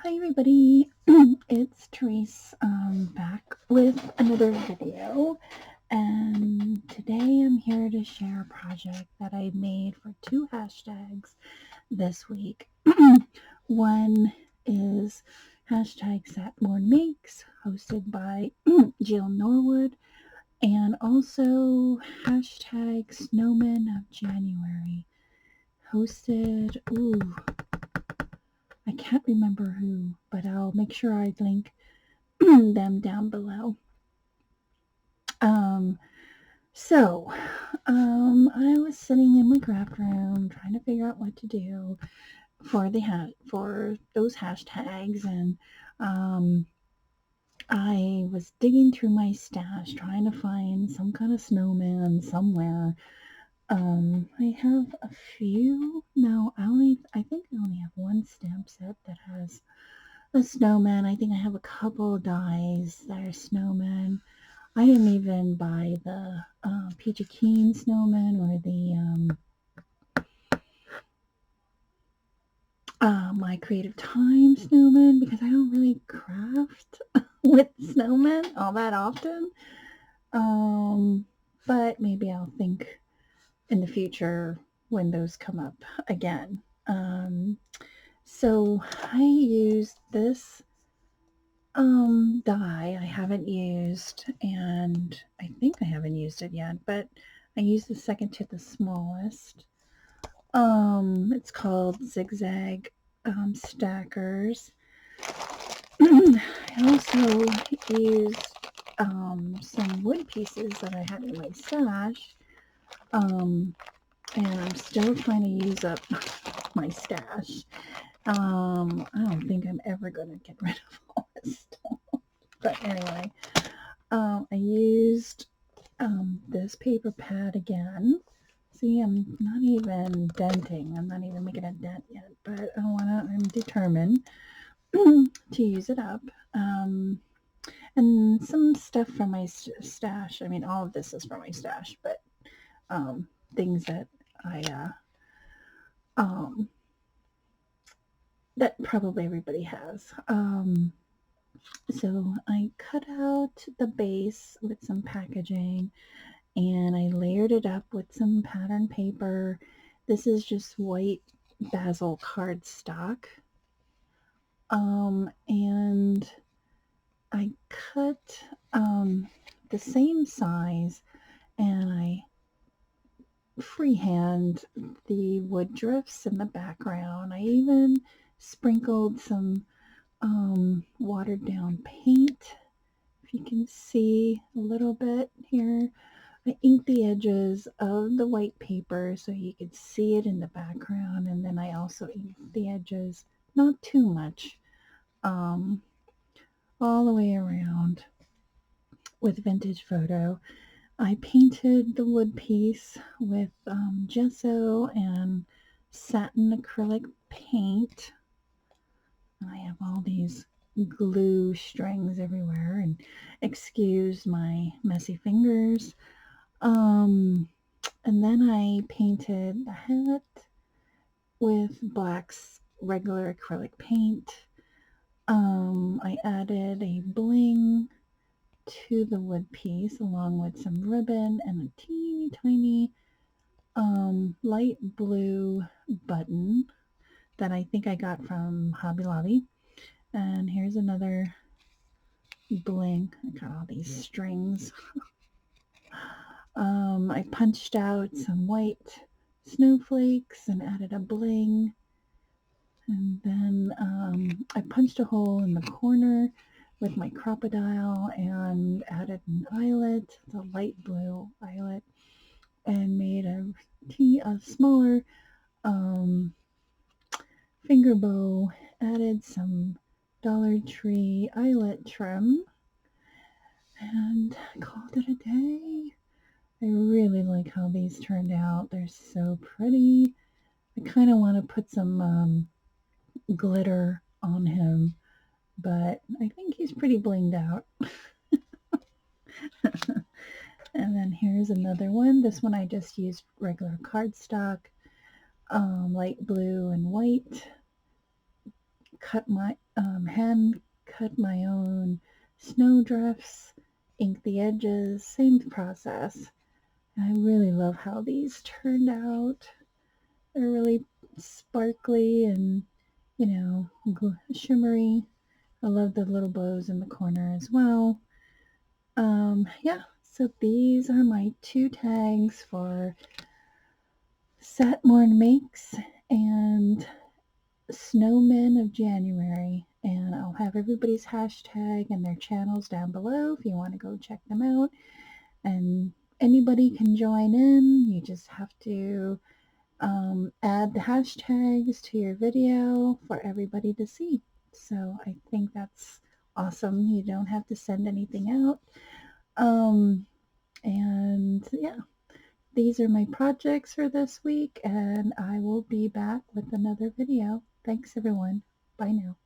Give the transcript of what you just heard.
Hi everybody, it's Tereese back with another video, and today I'm here to share a project that I made for two hashtags this week. One is hashtag Satmornmakes, hosted by Jill Norwood, and also hashtag Snowmenofjanuary, hosted, I can't remember who, but I'll make sure I link them down below. Um, so, I was sitting in my craft room trying to figure out what to do for for those hashtags, and I was digging through my stash trying to find some kind of snowman somewhere. I have a few. No, I think I only have one stamp set that has a snowman. I think I have a couple dies that are snowmen. I didn't even buy the Peachy Keen snowman or the My Creative Time snowman because I don't really craft with snowmen all that often. But maybe I'll think in the future when those come up again. So I used this die I haven't used, and I think I haven't used it yet, but I used the second to the smallest. It's called Zigzag Stackers. I also used some wood pieces that I had in my stash, and I'm still trying to use up my stash. I don't think I'm ever going to get rid of all this stuff. But anyway, I used this paper pad again. See, I'm not even denting. I'm not even making a dent yet, but I'm determined to use it up. And some stuff from my stash. I mean, all of this is from my stash, but things that I that probably everybody has. So I cut out the base with some packaging, and I layered it up with some pattern paper. This is just white basil cardstock. And I cut the same size, and I freehand the wood drifts in the background. I even sprinkled some watered down paint. If you can see a little bit here, I inked the edges of the white paper so you could see it in the background, and then I also inked the edges, not too much, all the way around with Vintage Photo. I painted the wood piece with gesso and satin acrylic paint. And I have all these glue strings everywhere, and excuse my messy fingers. And then I painted the hat with black's regular acrylic paint. I added a bling to the wood piece along with some ribbon and a teeny tiny light blue button that I think I got from Hobby Lobby. And here's another bling. I got all these strings. I punched out some white snowflakes and added a bling. And then I punched a hole in the corner with my crocodile and added an eyelet, the light blue eyelet, and made a smaller finger bow, added some Dollar Tree eyelet trim, and called it a day. I really like how these turned out. They're so pretty. I kind of want to put some glitter on him, but I think he's pretty blinged out. And then here's another one. This one I just used regular cardstock, light blue and white hand cut my own snowdrifts, ink the edges, same process. I really love how these turned out. They're really sparkly and, shimmery. I love the little bows in the corner as well. Yeah, so these are my 2 tags for Satmornmakes and Snowmen of January. And I'll have everybody's hashtag and their channels down below if you want to go check them out. And anybody can join in. You just have to add the hashtags to your video for everybody to see. So I think that's awesome. You don't have to send anything out. And yeah, these are my projects for this week, and I will be back with another video. Thanks everyone. Bye now.